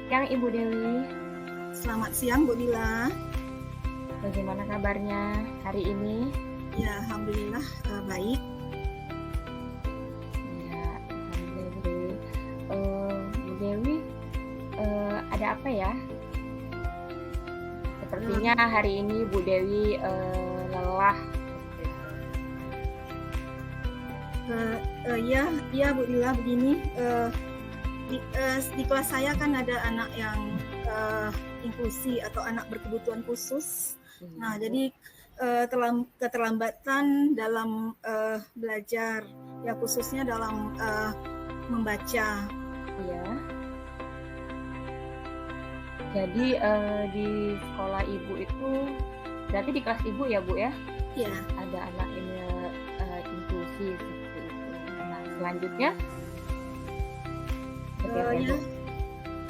Siang Ibu Dewi, Selamat siang Bu Dila. bagaimana kabarnya hari ini? Ya, alhamdulillah baik. Ya, alhamdulillah Bu Dewi. Bu Dewi, ada apa ya? Sepertinya hari ini Bu Dewi lelah. Ya Bu Dila, begini. Di kelas saya kan ada anak yang inklusi atau anak berkebutuhan khusus. Nah, jadi keterlambatan dalam belajar, ya khususnya dalam membaca. Iya. Jadi di sekolah Ibu itu, berarti di kelas Ibu ya Bu ya? Ya. Ada anak ini inklusi seperti itu. Nah, selanjutnya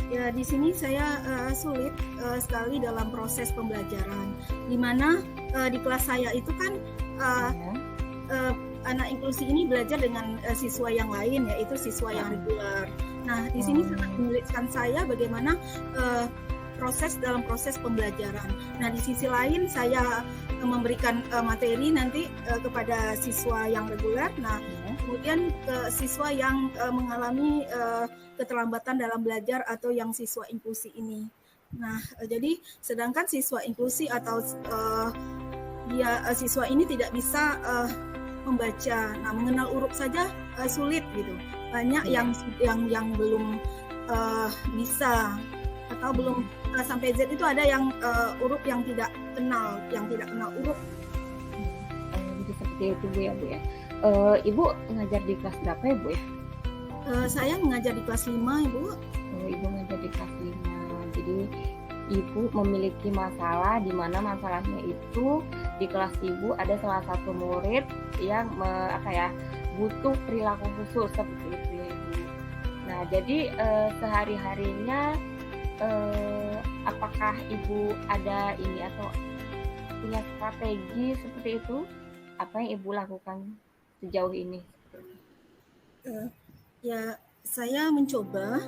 Ya, di sini saya sulit sekali dalam proses pembelajaran. Di mana di kelas saya itu kan anak inklusi ini belajar dengan siswa yang lain, yaitu siswa yang reguler. Nah, di sini sangat menyulitkan saya bagaimana dalam proses pembelajaran. Nah, di sisi lain saya memberikan materi nanti kepada siswa yang reguler. Nah, kemudian ke siswa yang mengalami keterlambatan dalam belajar atau yang siswa inklusi ini. Nah, jadi sedangkan siswa inklusi atau siswa ini tidak bisa membaca. Nah, mengenal huruf saja sulit gitu. Banyak yang belum bisa atau belum sampai Z itu ada yang huruf yang tidak kenal huruf. Jadi seperti itu Bu ya Bu ya. Ibu ngajar di kelas berapa ya Bu ya? Saya mengajar di kelas 5 Ibu. Ibu ngajar di kelas 5. Jadi Ibu memiliki masalah di mana masalahnya itu di kelas Ibu ada salah satu murid yang butuh perilaku khusus seperti itu ya Ibu. Nah, jadi sehari-harinya apakah Ibu ada ini atau punya strategi seperti itu? Apa yang Ibu lakukan sejauh ini? Ya, saya mencoba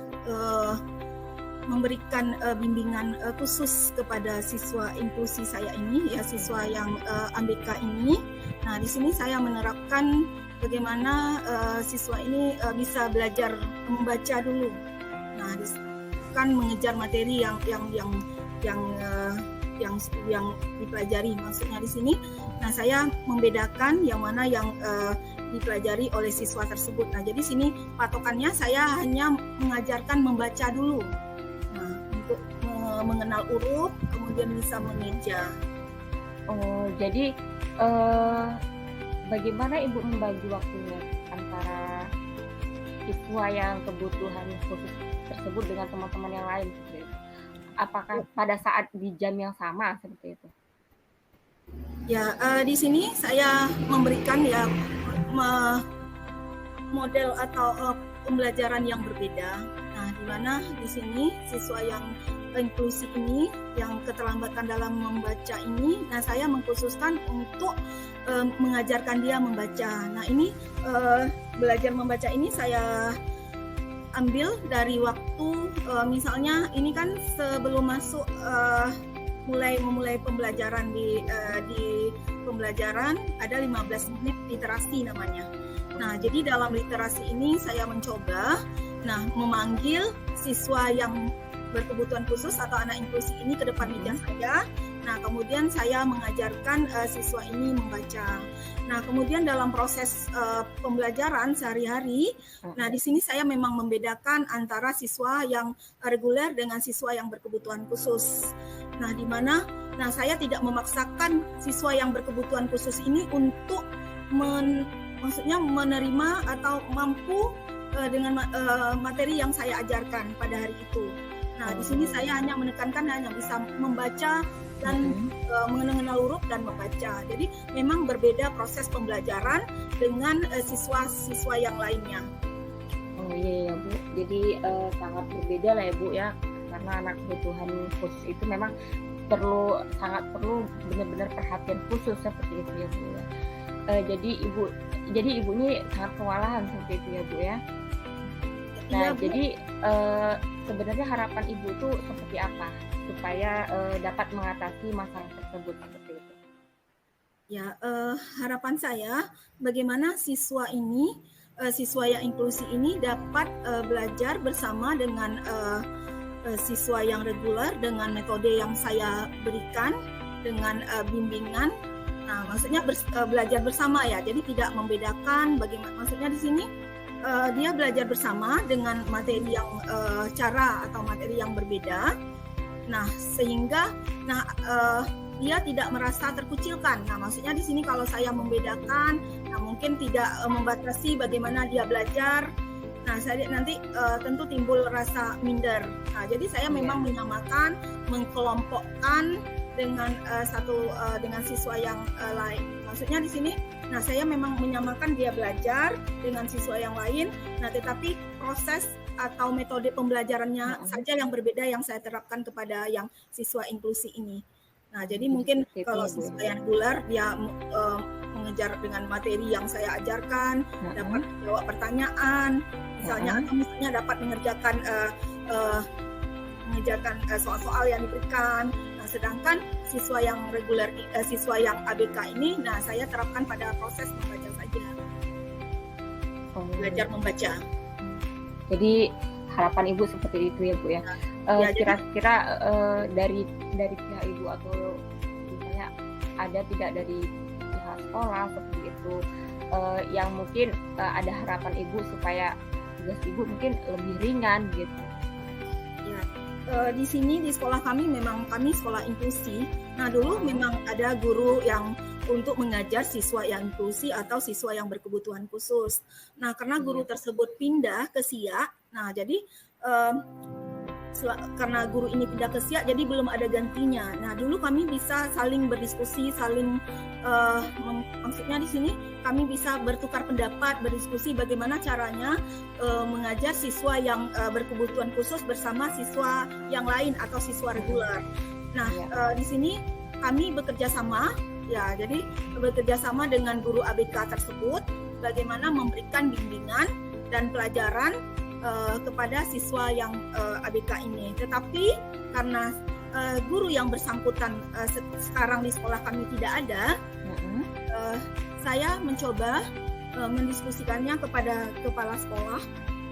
memberikan bimbingan khusus kepada siswa inklusi saya ini, ya siswa yang ABK ini. Nah, di sini saya menerapkan bagaimana siswa ini bisa belajar membaca dulu. Nah, kan mengejar materi yang dipelajari, maksudnya di sini. Nah, saya membedakan yang mana yang dipelajari oleh siswa tersebut. Nah, jadi sini patokannya saya hanya mengajarkan membaca dulu. Nah, untuk mengenal huruf, kemudian bisa mengeja. Jadi bagaimana Ibu membagi waktunya antara siswa yang kebutuhan khusus tersebut dengan teman-teman yang lain seperti itu? Apakah pada saat di jam yang sama seperti itu? Ya, di sini saya memberikan model atau pembelajaran yang berbeda. Nah, di mana di sini siswa yang inklusi ini, yang keterlambatan dalam membaca ini, nah saya mengkhususkan untuk mengajarkan dia membaca. Nah, ini belajar membaca ini saya ambil dari waktu misalnya ini kan sebelum masuk memulai pembelajaran di pembelajaran ada 15 menit literasi namanya. Nah, jadi dalam literasi ini saya mencoba memanggil siswa yang berkebutuhan khusus atau anak inklusi ini ke depan meja saya. Nah, kemudian saya mengajarkan siswa ini membaca. Nah, kemudian dalam proses pembelajaran sehari-hari, nah di sini saya memang membedakan antara siswa yang reguler dengan siswa yang berkebutuhan khusus. Nah, di mana saya tidak memaksakan siswa yang berkebutuhan khusus ini untuk maksudnya menerima atau mampu dengan materi yang saya ajarkan pada hari itu. Nah, di sini saya hanya menekankan hanya bisa membaca dan mengenal huruf dan membaca. Jadi memang berbeda proses pembelajaran dengan siswa-siswa yang lainnya. Oh iya ya Bu, jadi sangat berbeda lah ya Bu ya, karena anak kebutuhan khusus itu memang sangat perlu benar-benar perhatian khusus seperti itu ya Bu ya. Jadi ibu ini sangat kewalahan seperti itu ya Bu ya. Nah, jadi sebenarnya harapan Ibu tuh seperti apa supaya dapat mengatasi masalah tersebut seperti itu? Ya, harapan saya bagaimana siswa yang inklusi ini dapat belajar bersama dengan siswa yang reguler dengan metode yang saya berikan dengan bimbingan. Nah, maksudnya belajar bersama ya. Jadi tidak membedakan bagaimana. Maksudnya di sini dia belajar bersama dengan materi yang cara atau materi yang berbeda. Nah, sehingga dia tidak merasa terkucilkan. Nah, maksudnya di sini kalau saya membedakan, nah mungkin tidak membatasi bagaimana dia belajar. Nah, saya nanti tentu timbul rasa minder. Nah, jadi saya memang menyamakan, mengkelompokkan dengan dengan siswa yang lain. Maksudnya di sini, nah saya memang menyamakan dia belajar dengan siswa yang lain. Nah, tetapi proses atau metode pembelajarannya saja yang berbeda yang saya terapkan kepada yang siswa inklusi ini. Nah, jadi mungkin kalau siswa yang reguler dia mengejar dengan materi yang saya ajarkan, dapat menjawab pertanyaan, misalnya atau misalnya dapat mengerjakan soal-soal yang diberikan. Nah, sedangkan siswa yang reguler, siswa yang ABK ini, nah saya terapkan pada proses membaca saja, belajar membaca. Jadi harapan Ibu seperti itu ya Bu ya. Kira-kira dari pihak Ibu atau misalnya ada tidak dari pihak sekolah seperti itu yang mungkin ada harapan Ibu supaya tugas Ibu mungkin lebih ringan gitu. Ya, di sini di sekolah kami memang kami sekolah inklusi. Nah, dulu memang ada guru yang untuk mengajar siswa yang inklusi atau siswa yang berkebutuhan khusus. Nah, karena guru tersebut pindah ke SIA, nah jadi karena guru ini pindah ke SIA, jadi belum ada gantinya. Nah, dulu kami bisa saling berdiskusi, maksudnya di sini kami bisa bertukar pendapat, berdiskusi bagaimana caranya mengajar siswa yang berkebutuhan khusus bersama siswa yang lain atau siswa reguler. Nah, di sini kami bekerja sama, ya, jadi bekerja sama dengan guru ABK tersebut, bagaimana memberikan bimbingan dan pelajaran kepada siswa yang ABK ini. Tetapi karena guru yang bersangkutan sekarang di sekolah kami tidak ada, saya mencoba mendiskusikannya kepada kepala sekolah,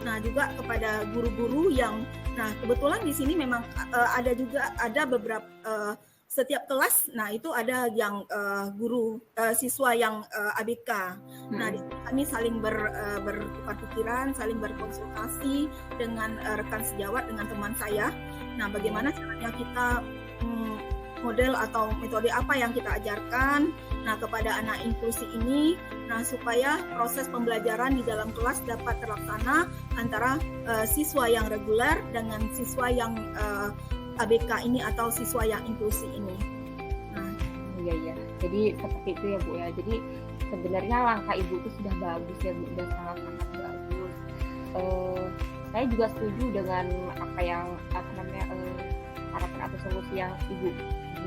nah juga kepada guru-guru yang, nah kebetulan di sini memang ada beberapa setiap kelas, nah itu ada yang siswa yang ABK. Nah, di sini kami saling bertukar pikiran, saling berkonsultasi dengan rekan sejawat, dengan teman saya. Nah, bagaimana caranya kita model atau metode apa yang kita ajarkan, nah kepada anak inklusi ini, nah supaya proses pembelajaran di dalam kelas dapat terlaksana antara siswa yang reguler dengan siswa yang ABK ini atau siswa yang inklusi ini. Nah, iya. Jadi seperti itu ya Bu ya. Jadi sebenarnya langkah Ibu itu sudah bagus ya Bu, sudah sangat-sangat bagus. Saya juga setuju dengan harapan atau solusi yang Ibu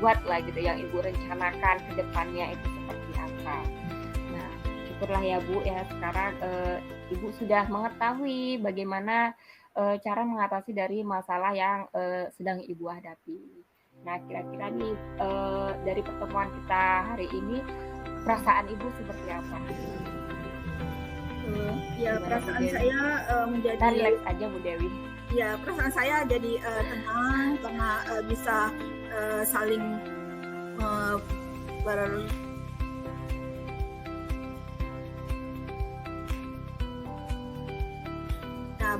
buat lah gitu, yang Ibu rencanakan ke depannya itu seperti apa. Nah, syukurlah ya Bu ya, sekarang Ibu sudah mengetahui bagaimana cara mengatasi dari masalah yang sedang Ibu hadapi. Nah, kira-kira nih dari pertemuan kita hari ini, perasaan Ibu seperti apa? Ya, perasaan saya menjadi relax aja Bu Dewi. Ya, perasaan saya jadi tenang karena bisa saling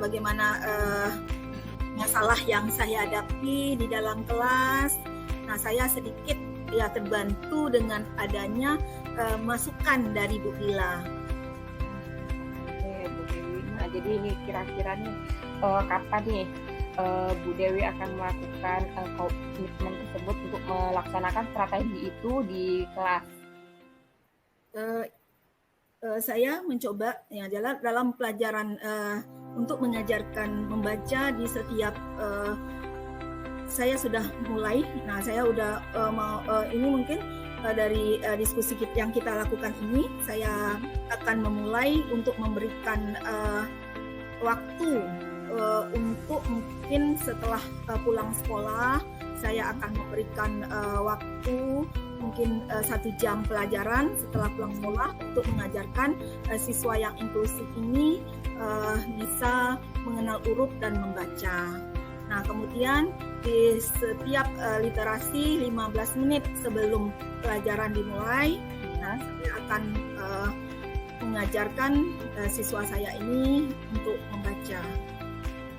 bagaimana masalah yang saya hadapi di dalam kelas. Nah, saya sedikit ya terbantu dengan adanya masukan dari Bu Lila. Oke, Bu Dewi. Nah, jadi ini kira-kira nih kapan nih Bu Dewi akan melakukan komitmen tersebut untuk melaksanakan strategi itu di kelas? Saya mencoba ya dalam pelajaran untuk mengajarkan membaca di setiap saya sudah mulai. Nah, saya udah ini mungkin dari diskusi yang kita lakukan ini, saya akan memulai untuk memberikan waktu untuk mungkin setelah pulang sekolah saya akan memberikan waktu mungkin 1 jam pelajaran setelah pulang sekolah untuk mengajarkan siswa yang inklusif ini bisa mengenal huruf dan membaca. Nah, kemudian di setiap literasi 15 menit sebelum pelajaran dimulai, saya akan mengajarkan siswa saya ini untuk membaca.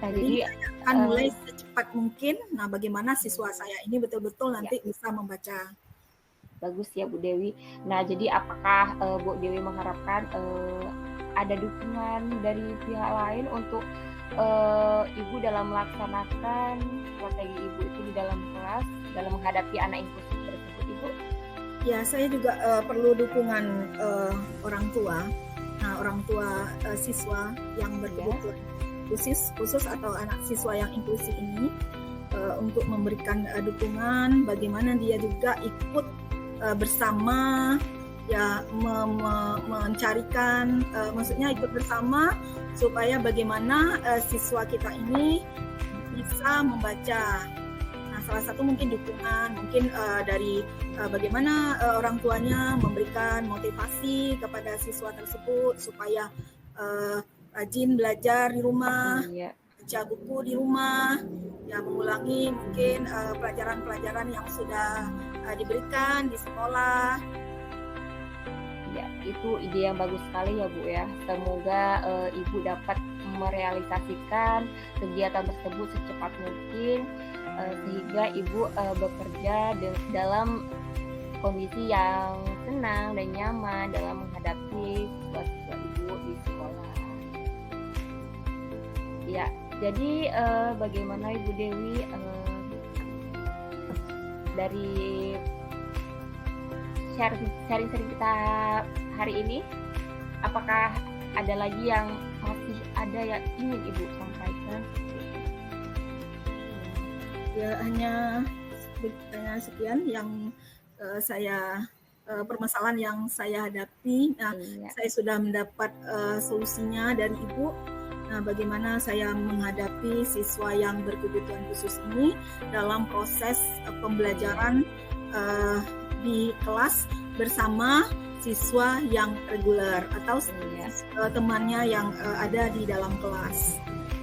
Jadi saya akan mulai secepat mungkin. Nah, bagaimana siswa saya ini betul-betul nanti bisa membaca. Bagus ya Bu Dewi. Nah, jadi apakah Bu Dewi mengharapkan ada dukungan dari pihak lain untuk Ibu dalam melaksanakan strategi Ibu itu di dalam kelas dalam menghadapi anak inklusif tersebut, Ibu? Ya, saya juga perlu dukungan orang tua. Nah, orang tua siswa yang berkebutuhan khusus atau anak siswa yang inklusif ini untuk memberikan dukungan, bagaimana dia juga ikut bersama ya mencarikan maksudnya ikut bersama supaya bagaimana siswa kita ini bisa membaca. Nah, salah satu mungkin dukungan mungkin dari bagaimana orang tuanya memberikan motivasi kepada siswa tersebut supaya rajin belajar di rumah, baca buku di rumah, ya mengulangi mungkin pelajaran-pelajaran yang sudah diberikan di sekolah. Ya, itu ide yang bagus sekali ya Bu ya. Semoga Ibu dapat merealisasikan kegiatan tersebut secepat mungkin sehingga Ibu bekerja dalam kondisi yang tenang dan nyaman dalam menghadapi siswa-siswa Ibu di sekolah. Ya, jadi bagaimana Ibu Dewi dari sharing kita hari ini, apakah ada lagi yang masih ada yang ingin Ibu sampaikan? Ya, hanya sekian yang saya permasalahan yang saya hadapi. Nah, saya sudah mendapat solusinya dari Ibu. Nah, bagaimana saya menghadapi siswa yang berkebutuhan khusus ini dalam proses pembelajaran di kelas bersama siswa yang reguler atau temannya yang ada di dalam kelas.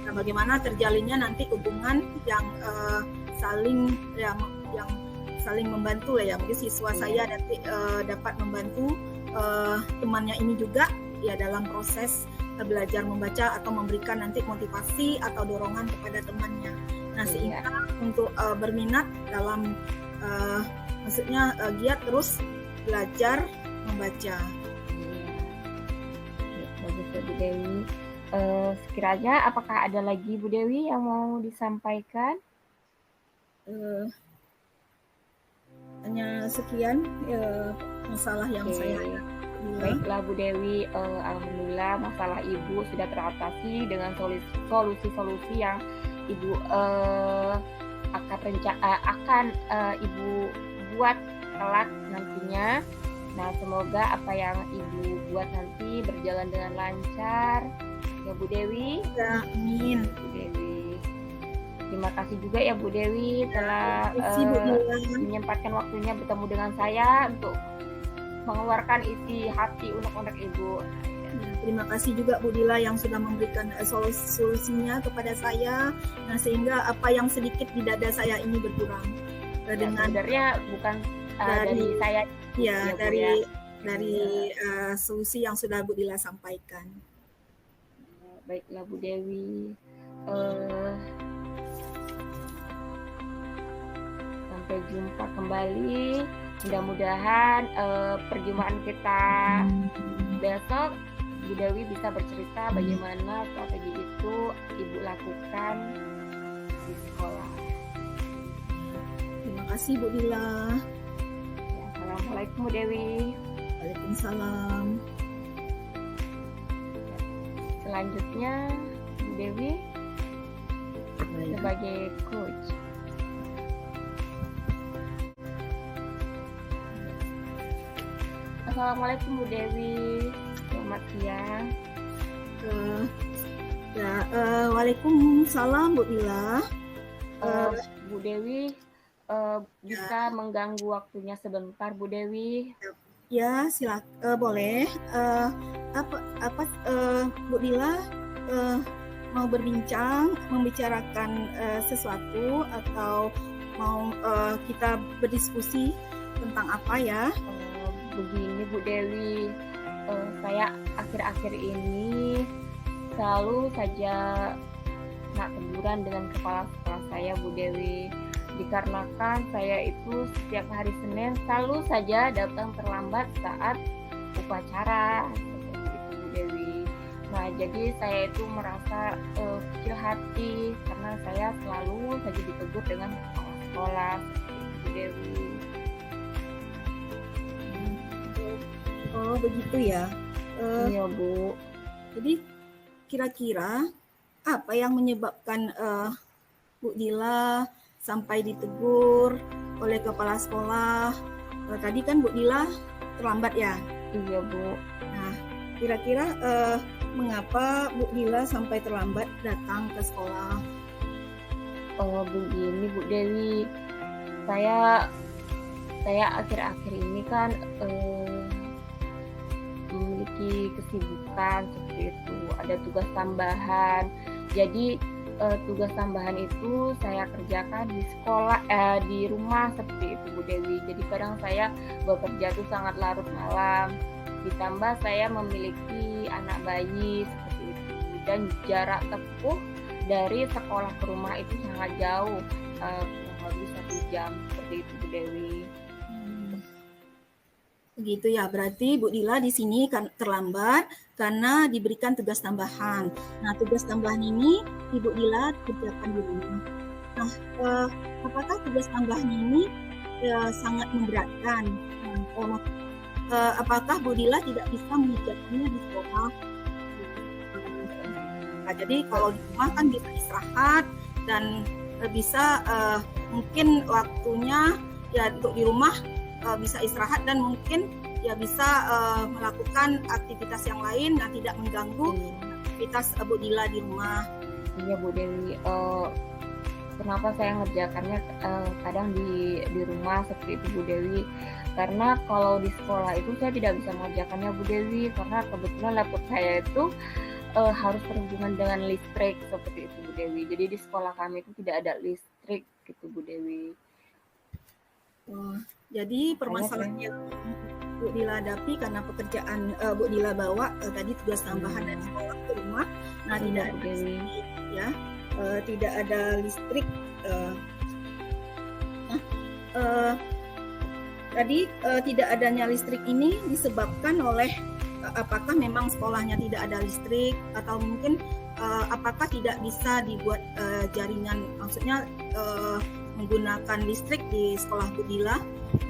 Nah, bagaimana terjalinnya nanti hubungan yang saling membantu lah ya. Mungkin siswa saya nanti dapat membantu temannya ini juga ya dalam proses belajar membaca atau memberikan nanti motivasi atau dorongan kepada temannya. Nah, sehingga untuk berminat dalam maksudnya giat terus belajar membaca. Bagus ya Bu Dewi. Sekiranya apakah ada lagi Bu Dewi yang mau disampaikan? Hanya sekian masalah yang saya Baiklah Bu Dewi, alhamdulillah masalah Ibu sudah teratasi dengan solusi-solusi yang Ibu akan Ibu buat kelak nantinya. Nah, semoga apa yang Ibu buat nanti berjalan dengan lancar ya Bu Dewi. Ya, amin. Bu Dewi. Terima kasih juga ya Bu Dewi telah menyempatkan waktunya bertemu dengan saya untuk mengeluarkan isi hati unek-unek Ibu. Terima kasih juga Bu Dila yang sudah memberikan solusinya kepada saya. Nah, sehingga apa yang sedikit di dada saya ini berkurang. Sebenarnya bukan dari saya. Ya, dari solusi yang sudah Bu Dila sampaikan. Baiklah Bu Dewi. Sampai jumpa kembali. Mudah-mudahan perjumpaan kita besok Bu Dewi bisa bercerita bagaimana strategi itu Ibu lakukan di sekolah. Terima kasih Bu Dila. Ya, assalamualaikum Bu Dewi. Waalaikumsalam. Selanjutnya Bu Dewi sebagai coach. Assalamualaikum Bu Dewi. Selamat siang. Waalaikumsalam Bu Dila. Eh, Eh, Bu Dewi, ya, bisa mengganggu waktunya sebentar, Bu Dewi? ya boleh. Bu Dila eh, mau berbincang, membicarakan sesuatu atau mau kita berdiskusi tentang apa ya? Begini Bu Dewi, saya akhir-akhir ini selalu saja kena teguran dengan kepala sekolah saya, Bu Dewi. Dikarenakan saya itu setiap hari Senin selalu saja datang terlambat saat upacara, seperti itu Bu Dewi. Nah, jadi saya itu merasa kecil hati karena saya selalu saja ditegur dengan kepala sekolah, seperti itu Bu Dewi. Oh, begitu ya. Iya Bu. Jadi kira-kira apa yang menyebabkan Bu Dila sampai ditegur oleh kepala sekolah? Tadi kan Bu Dila terlambat ya. Iya Bu. Nah, kira-kira mengapa Bu Dila sampai terlambat datang ke sekolah? Begini Bu Dewi, saya akhir-akhir ini kan memiliki kesibukan seperti itu, ada tugas tambahan. Jadi tugas tambahan itu saya kerjakan di sekolah, di rumah seperti itu Bu Dewi. Jadi kadang saya bekerja tuh sangat larut malam. Ditambah saya memiliki anak bayi seperti itu, dan jarak tempuh dari sekolah ke rumah itu sangat jauh, kurang lebih 1 jam seperti itu Bu Dewi. Begitu ya, berarti Bu Dila di sini kan terlambat karena diberikan tugas tambahan. Nah, tugas tambahan ini Ibu Dila kerjakan di rumah. Nah, apakah tugas tambahan ini sangat memberatkan? Apakah Bu Dila tidak bisa mengerjakannya di sekolah? Nah, jadi kalau di rumah kan bisa istirahat dan bisa mungkin waktunya ya untuk di rumah bisa istirahat dan mungkin ya bisa melakukan aktivitas yang lain yang tidak mengganggu aktivitas Bu Dila di rumah. Iya Bu Dewi, kenapa saya ngerjakannya kadang di rumah seperti itu Bu Dewi, karena kalau di sekolah itu saya tidak bisa mengerjakannya Bu Dewi, karena kebetulan laptop saya itu harus berhubungan dengan listrik seperti itu Bu Dewi. Jadi di sekolah kami itu tidak ada listrik gitu Bu Dewi. Jadi permasalahan yang Bu Dila hadapi karena pekerjaan Bu Dila bawa tadi tugas tambahan dari sekolah ke rumah. Nah, tidak ada listrik, ya, tidak ada listrik. Tadi tidak adanya listrik ini disebabkan oleh apakah memang sekolahnya tidak ada listrik atau mungkin apakah tidak bisa dibuat jaringan, maksudnya menggunakan listrik di sekolah Bu Dila.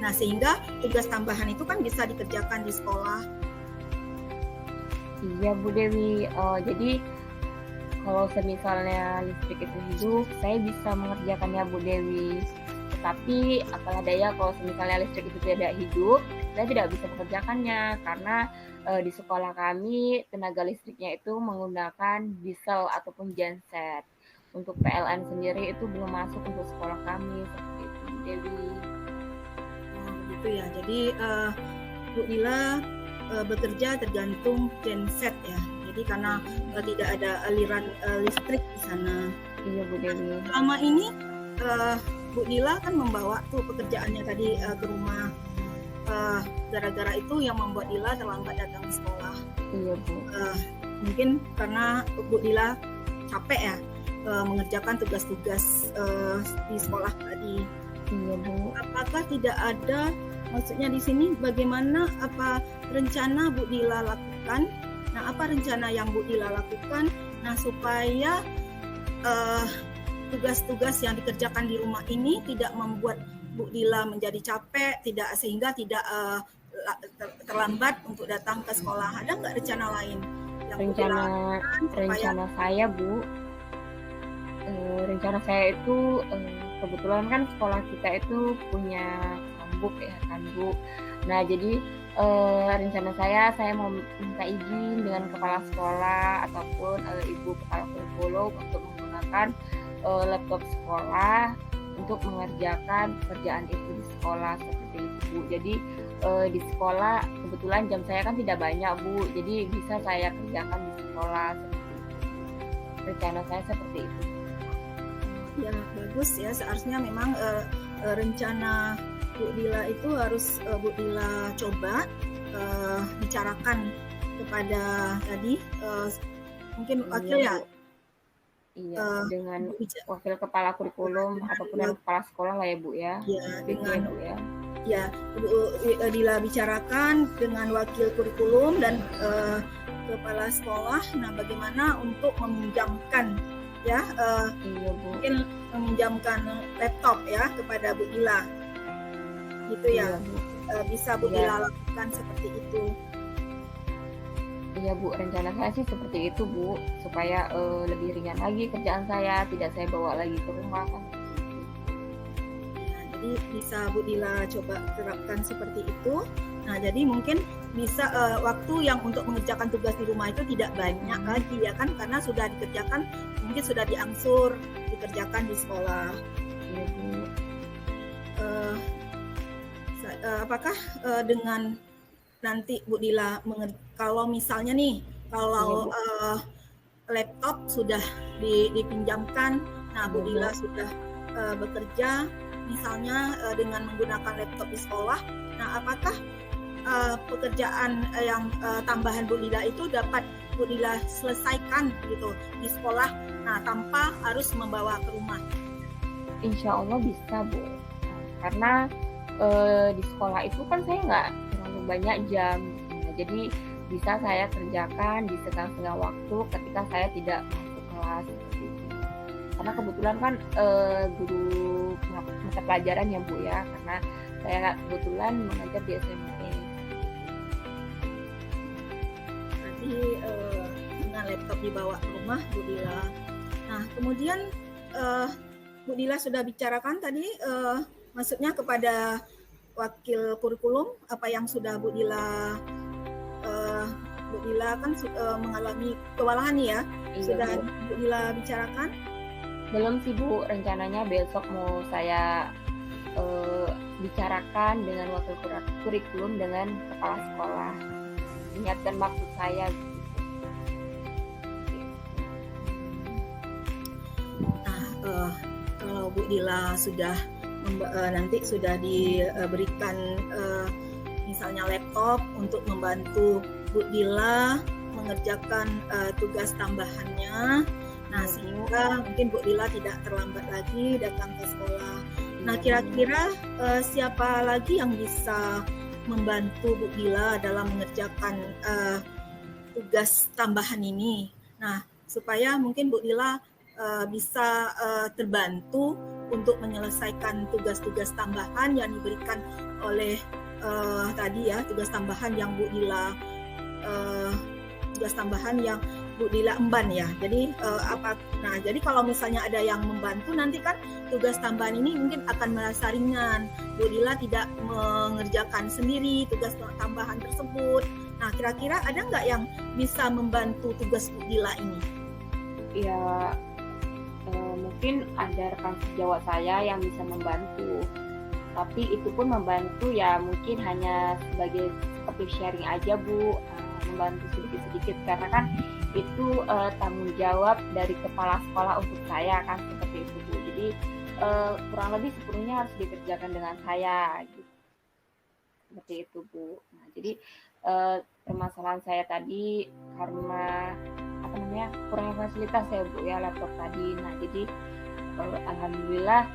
Nah, sehingga tugas tambahan itu kan bisa dikerjakan di sekolah. Iya Bu Dewi, jadi kalau semisalnya listrik itu hidup, saya bisa mengerjakannya Bu Dewi. Tetapi apalah daya kalau misalnya listrik itu tidak hidup, saya tidak bisa mengerjakannya karena di sekolah kami tenaga listriknya itu menggunakan diesel ataupun genset. Untuk PLN sendiri itu belum masuk untuk sekolah kami seperti itu Bu Dewi. Begitu ya. Jadi Bu Dila bekerja tergantung genset ya. Jadi karena tidak ada aliran listrik di sana. Iya Bu Dewi. Selama ini Bu Dila kan membawa tuh pekerjaannya tadi ke rumah. Gara-gara itu yang membuat Dila terlambat datang ke sekolah. Iya Bu. Mungkin karena Bu Dila capek ya mengerjakan tugas-tugas di sekolah tadi. Iya Bu. Apakah tidak ada, maksudnya di sini bagaimana, apa rencana Bu Dila lakukan? Nah, apa rencana yang Bu Dila lakukan? Nah, supaya tugas-tugas yang dikerjakan di rumah ini tidak membuat Bu Dila menjadi capek, sehingga tidak terlambat untuk datang ke sekolah. Ada nggak rencana lain? Rencana saya Bu, rencana saya itu kebetulan kan sekolah kita itu punya Chromebook ya kan Bu. Nah jadi rencana saya mau minta izin dengan kepala sekolah ataupun ibu kepala kurikulum untuk menggunakan laptop sekolah untuk mengerjakan pekerjaan itu di sekolah seperti itu Bu. Jadi di sekolah kebetulan jam saya kan tidak banyak Bu, jadi bisa saya kerjakan di sekolah seperti itu. Rencana saya seperti itu. Ya bagus ya, seharusnya memang rencana Bu Dila itu harus Bu Dila coba bicarakan kepada tadi mungkin wakil ya. Iya, dengan wakil kepala kurikulum ataupun dengan kepala sekolah lah ya Bu ya. Ya, dengan Bu ya. Ya, Bu Dila bicarakan dengan wakil kurikulum dan kepala sekolah. Nah, bagaimana untuk meminjamkan ya, iya, Bu. mungkin meminjamkan laptop ya kepada Bu Dila, gitu ya. Iya, Bu. Bisa Bu Dila lakukan seperti itu. Iya Bu, rencana saya sih seperti itu Bu, supaya lebih ringan lagi kerjaan saya, tidak saya bawa lagi ke rumah kan. Nah, jadi bisa Bu Dila coba terapkan seperti itu. Nah, jadi mungkin bisa waktu yang untuk mengerjakan tugas di rumah itu tidak banyak lagi ya kan, karena sudah dikerjakan, mungkin sudah diangsur dikerjakan di sekolah. Iya Bu. Apakah dengan nanti Bu Dila kalau misalnya nih, kalau laptop sudah dipinjamkan, nah Bu Dila sudah bekerja misalnya dengan menggunakan laptop di sekolah, nah apakah pekerjaan yang tambahan Bu Dila itu dapat Bu Dila selesaikan gitu di sekolah, nah tanpa harus membawa ke rumah? Insya Allah bisa Bu, karena di sekolah itu kan saya nggak terlalu banyak jam, nah, jadi bisa saya kerjakan di setengah-setengah waktu ketika saya tidak masuk kelas seperti itu. Karena kebetulan kan guru mata pelajaran ya Bu ya, karena saya kebetulan mengajar di SMP. Berarti dengan laptop dibawa ke rumah Bu Dila. Nah kemudian Bu Dila sudah bicarakan tadi maksudnya kepada wakil kurikulum apa yang sudah Bu Dila kan mengalami kewalahan ya. Iya, sudah Bu Dila bicarakan? Belum sih Bu, rencananya besok mau saya bicarakan dengan wakil kurikulum dengan kepala sekolah, ingatkan maksud saya gitu. Nah kalau Bu Dila sudah nanti sudah diberikan misalnya laptop untuk membantu Bu Dila mengerjakan tugas tambahannya, nah sehingga mungkin Bu Dila tidak terlambat lagi datang ke sekolah. Nah kira-kira siapa lagi yang bisa membantu Bu Dila dalam mengerjakan tugas tambahan ini? Nah supaya mungkin Bu Dila bisa terbantu untuk menyelesaikan tugas-tugas tambahan yang diberikan oleh tadi ya, tugas tambahan yang Bu Dila tugas tambahan yang Bu Dila emban ya. Jadi nah jadi kalau misalnya ada yang membantu nanti kan tugas tambahan ini mungkin akan merasa ringan. Bu Dila tidak mengerjakan sendiri tugas tambahan tersebut. Nah kira-kira ada nggak yang bisa membantu tugas Bu Dila ini? Ya mungkin ada rekan sejawat saya yang bisa membantu, tapi itu pun membantu ya mungkin hanya sebagai seperti sharing aja Bu, membantu sedikit-sedikit karena kan itu tanggung jawab dari kepala sekolah untuk saya kan seperti itu Bu. Jadi kurang lebih sepenuhnya harus dikerjakan dengan saya gitu. Seperti itu Bu. Nah, jadi permasalahan saya tadi karena kurang fasilitas ya Bu ya laptop tadi. Nah jadi alhamdulillah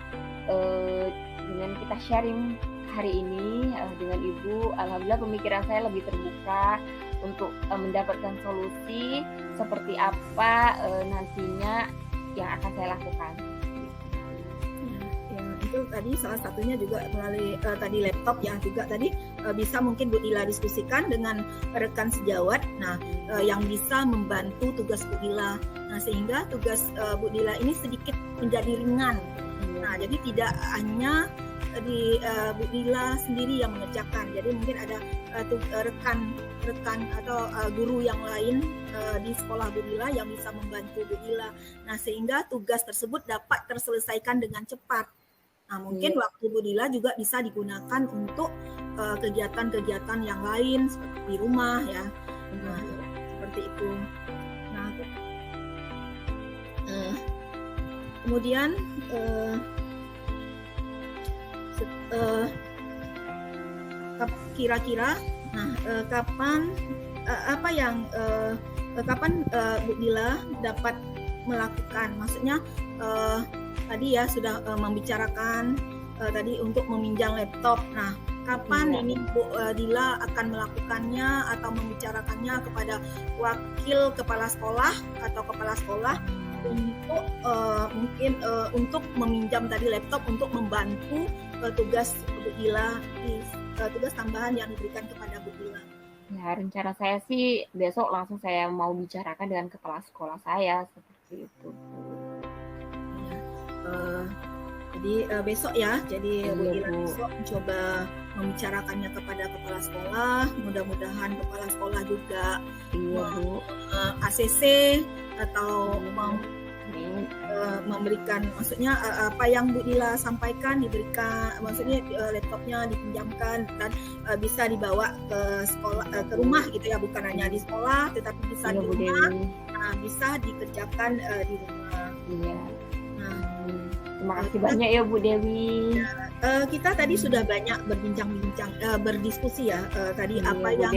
dengan kita sharing hari ini dengan Ibu, alhamdulillah pemikiran saya lebih terbuka untuk mendapatkan solusi seperti apa nantinya yang akan saya lakukan. Itu tadi salah satunya juga melalui tadi laptop yang juga tadi bisa mungkin Bu Dila diskusikan dengan rekan sejawat. Nah, yang bisa membantu tugas Bu Dila. Nah, sehingga tugas Bu Dila ini sedikit menjadi ringan. Nah, jadi tidak hanya di Bu Dila sendiri yang mengerjakan. Jadi mungkin ada rekan rekan atau guru yang lain di sekolah Bu Dila yang bisa membantu Bu Dila. Nah, sehingga tugas tersebut dapat terselesaikan dengan cepat. Nah, mungkin waktu Bu Dila juga bisa digunakan untuk kegiatan-kegiatan yang lain seperti di rumah ya. Nah, seperti itu. Nah, kemudian kira-kira, kapan Bu Dila dapat melakukan? Maksudnya tadi ya sudah membicarakan tadi untuk meminjam laptop. Nah, kapan ini Bu Dila akan melakukannya atau membicarakannya kepada wakil kepala sekolah atau kepala sekolah untuk mungkin untuk meminjam tadi laptop untuk membantu tugas Bu Dila di tugas tambahan yang diberikan kepada Bu Dila. Ya, rencana saya sih besok langsung saya mau bicarakan dengan kepala sekolah saya seperti itu. Jadi besok ya, jadi Bu Dila besok mencoba membicarakannya kepada kepala sekolah. Mudah-mudahan kepala sekolah juga ACC atau memberikan, maksudnya apa yang Bu Dila sampaikan diberikan, maksudnya laptopnya dipinjamkan dan bisa dibawa ke sekolah, ke rumah gitu ya, bukan hanya di sekolah tetapi bisa di rumah. Nah, bisa dikerjakan di rumah. Iya. Nah, terima kasih banyak ya Bu Dewi. Kita tadi sudah banyak berbincang-bincang, berdiskusi ya tadi apa yang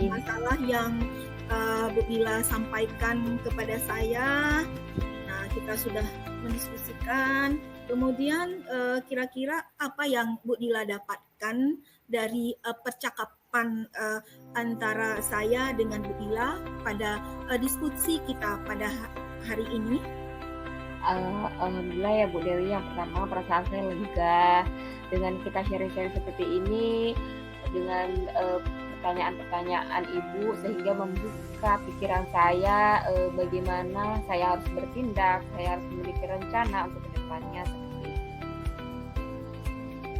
masalah yang Bu Dila sampaikan kepada saya. Nah, kita sudah mendiskusikan. Kemudian kira-kira apa yang Bu Dila dapatkan dari percakapan antara saya dengan Bu Dila pada diskusi kita pada hari ini? Alhamdulillah ya Bu Dewi, yang pertama perasaan saya lega dengan kita sharing-sharing seperti ini, dengan pertanyaan-pertanyaan Ibu sehingga membuka pikiran saya bagaimana saya harus bertindak, saya harus memiliki rencana untuk kedepannya seperti itu.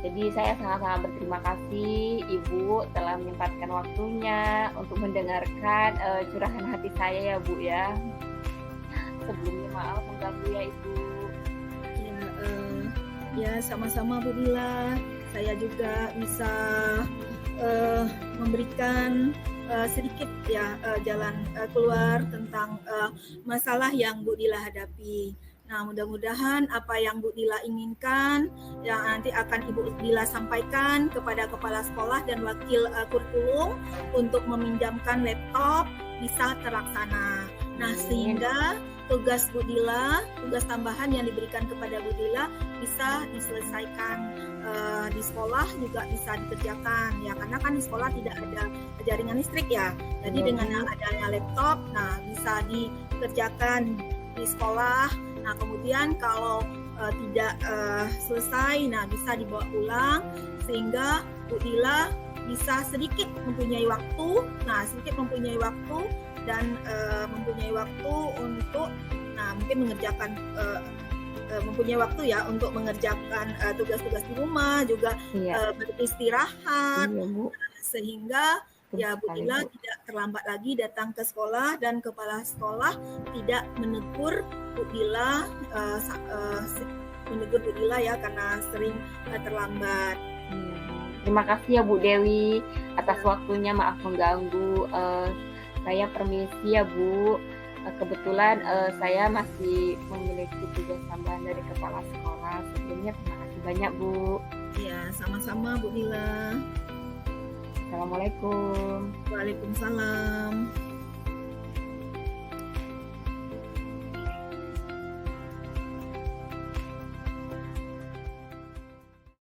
Jadi saya sangat-sangat berterima kasih Ibu telah menyempatkan waktunya untuk mendengarkan curahan hati saya ya Bu ya. Sebelumnya maaf mengganggu ya Ibu. Ya sama-sama Bu Dila. Saya juga bisa memberikan sedikit ya jalan keluar tentang masalah yang Bu Dila hadapi. Nah, mudah-mudahan apa yang Bu Dila inginkan yang nanti akan Ibu Dila sampaikan kepada kepala sekolah dan wakil kurikulum untuk meminjamkan laptop bisa terlaksana. Nah, sehingga tugas Bu Dila, tugas tambahan yang diberikan kepada Bu Dila bisa diselesaikan di sekolah juga bisa dikerjakan ya, karena kan di sekolah tidak ada jaringan listrik ya. Jadi dengan adanya laptop, nah bisa dikerjakan di sekolah. Nah, kemudian kalau tidak selesai, nah bisa dibawa pulang sehingga Bu Dila bisa sedikit mempunyai waktu. Nah, sedikit mempunyai waktu dan mempunyai waktu untuk mungkin mengerjakan mempunyai waktu ya untuk mengerjakan tugas-tugas di rumah juga beristirahat sehingga ya Bu Dila tidak terlambat lagi datang ke sekolah dan kepala sekolah tidak menegur Bu Dila ya karena sering terlambat. Terima kasih ya Bu Dewi atas waktunya, maaf mengganggu. Saya permisi ya Bu. Kebetulan saya masih memiliki tugas tambahan dari kepala sekolah. Sebelumnya terima kasih banyak Bu. Ya, sama-sama Bu Dila. Assalamualaikum. Waalaikumsalam.